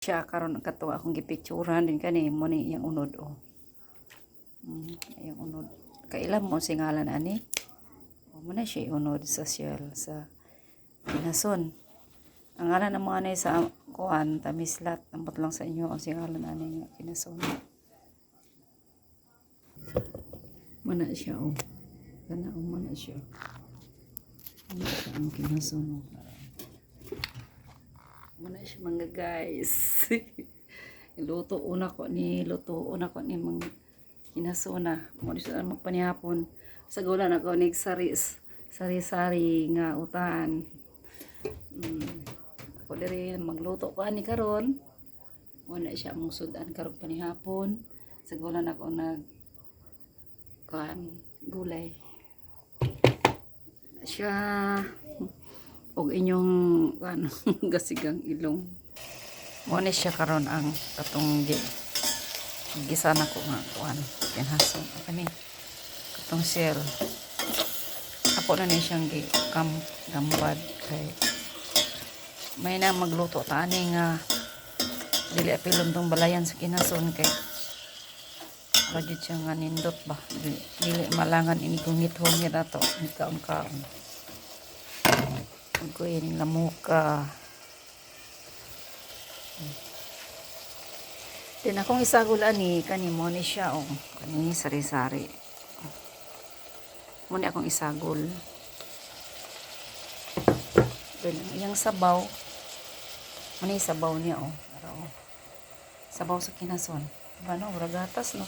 Siya karon katuwa akong gipicturan din kani mo ni yang unod oh. Yang unod. Kailan mo singalan ani? O mo na siya unod sa shell sa Binason. Ang ngalan ng mga nay sa kuan Tamislat, ambot lang sa inyo ang singalan ani nga Binason. Mana siya oh. Kana mana siya. Ano siya ang Binason oh. Muna siya mga guys. luto una ko ni mga kinasuna. Mo di sa magpanihapon. Sa gulan ako nig sari-sari nga utan. Ako diri magluto ko ani karon. Muna siya mong sudan karon panihapon. Sa gulan ako nag gulay. Siya og inyong gasigang ilong. Mo ni siya karon ang katong gisa na ko nga kuan pinhason kani katong shell. Ako na ni siyang gambad kay may na magluto ta ani nga dili apilon tong balayan sa kinason kay radyo siya nga nindot ba dili malangan ini gungit-hungit ato ni kaon-kaon. Ko yung lamuka. Din akong isagol ani kani mo ni siya oh. Kani sari-sari. Mo ni akong isagol. Din yung sabaw. Mo ni sabaw niya oh. Para oh. Sabaw sa kinason. Diba no? Gatas no.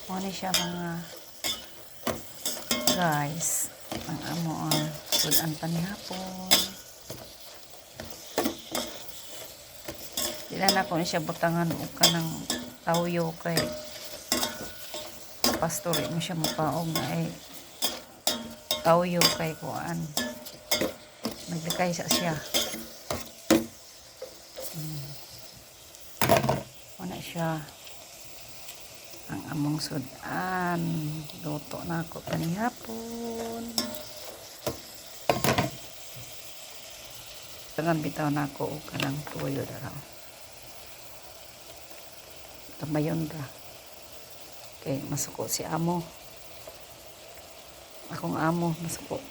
Mo ni siya mga guys, ang amo sudan panihapon. Dila na ko siya butangan og kanang tawyo kay pastor mo siya mapaog na ay tawyo kay kuan. Nagdikay siya. Wala siya. Ang among sudan luto na ako panihapon. Tangan bitaw na ako og kanang tuyo daraw. Tamayon ra. Kay masuko si amo. Akong amo masuko.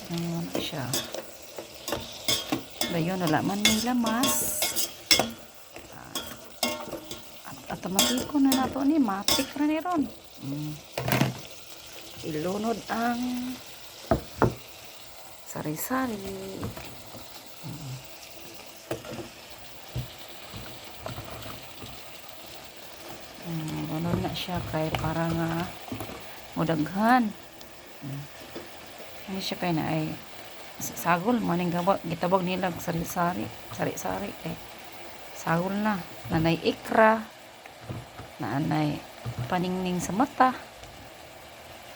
Ano siya. Dayon wala man may lamas. At matiko na nato ni matik ra ni ron. Ilunod ang sari-sari. Ano na siya kay parang mudaghan. Ano siya kay na ay sagol maning gitabog nila sari-sari kay sagol na nanay ikra nanay paningning sa mata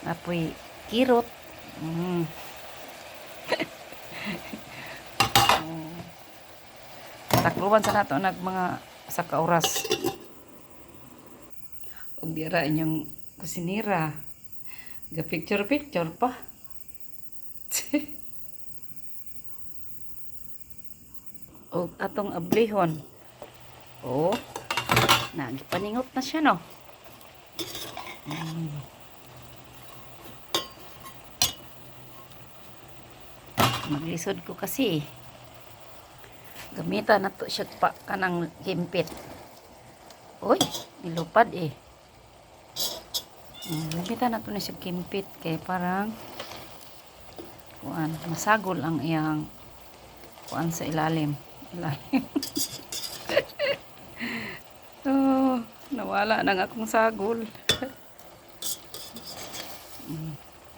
napoy kirot. Takluban sa nato nag mga sa kauras ug dira inyong kusinira ga picture pa. O atong ablihon. Oh, nagipaningot na siya no. Maglisod ko kasi. Gamitan na to siya pa kanang himpit. Oy, nilupad eh. Gamitan na to na siya himpit kay parang kuan masagol ang iyang kuan sa ilalim. Oh, nawala nang akong sagol.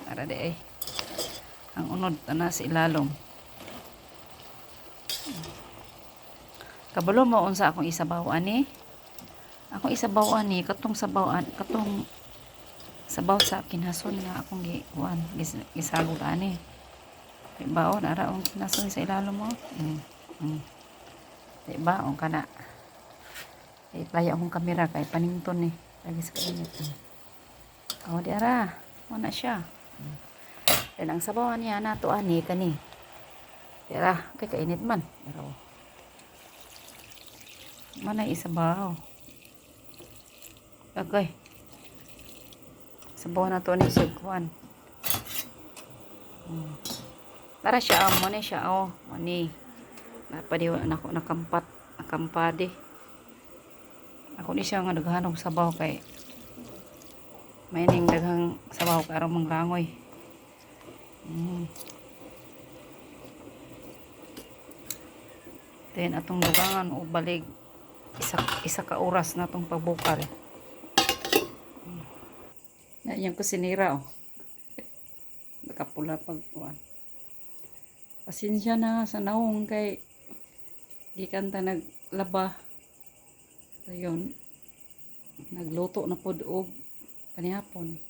Ara de ang unod na sa ilalom. Kabalo mo unsa akong isabaw ani? Akong isabaw ani katong sabaw sa kinason nga akong kuan gisagol ani. Diba o nara ang kinason sa ilalom mo. Diba o kana Kay playa akong kamera kay panington eh. Lagi sa kainit. Oh, di ara. Wala siya. Dan ang sabawan niya nato ani kani. Di ara, kay kainit man. Pero mana isabaw. Okay. Sabaw na to ni Sigwan. Para siya, mo ni siya, mo ni. Napadiwa na ako nakampade. Ako ni siya nga naghanong sabaw kay may ning daghang sabaw karong manglangoy. Then atong dugangan o balig isa ka oras na tong pagbukal. Na iyang kusinira nakapula pagkuan. Pasensya na sa naong kay gikan ta naglaba. Dayon nagluto na pod og kanihapon.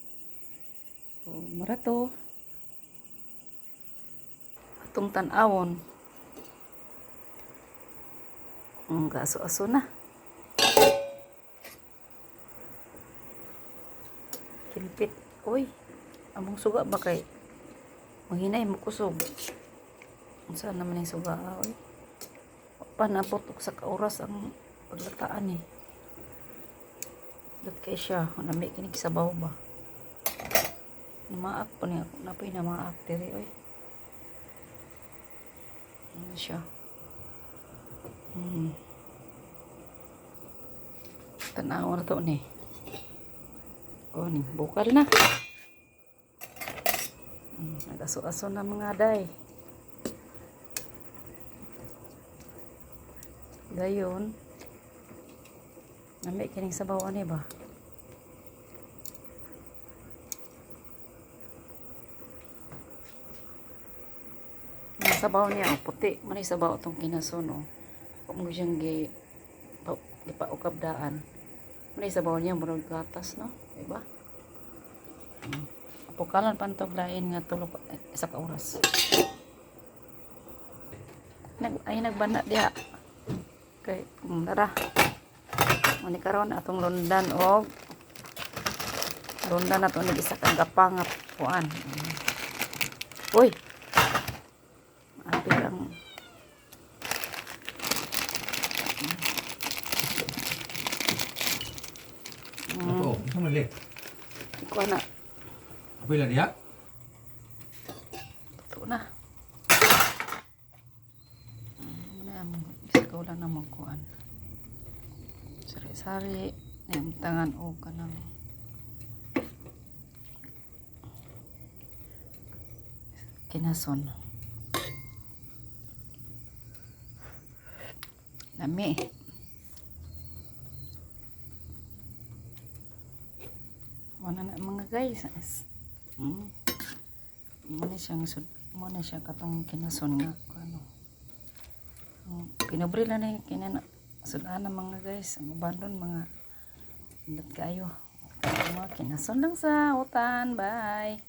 So marato atong tan-awon. Ang aso-aso na. Kilpit. Uy, among suga ba kay mahinay mo kusog. Saan naman yung suga? Uy. Panabot sa kauras ang paglataan eh. Dat kay siya. Nami kinig sa baw ba? Namaak po niya. Napoy na mga acteri. Uy. Ano siya? Tanaw na to ni. Oh, ni bukal na. Nagaso-aso na mga day. Gayon. Nami kining sabaw ani ba? Ang sabaw niya puti. Manay sabaw tong kinason oh. Kung mo siyang gipaukabdaan. Manay sabaw niya murag gatas no, di ba? Apukalan pantog lain nga tulo isa ka oras. Nagbana diha. Kay tara. Mani karon atong lundan og lundan nato ni isa ka gapang nga kuan. Uy. Abi lang. Ako, sama le. Iko na. Apa ilan dia? Tuto na. Muna isa ka lang na magkuan. Sari-sari yung tangan o kanang kinason. Lami. Wala na mga guys. Muna siya katong kinason nga ano. Pinobre lang na kinana sudan na mga guys. Ang abandon mga indot kayo. Mga kinason lang sa utan. Bye.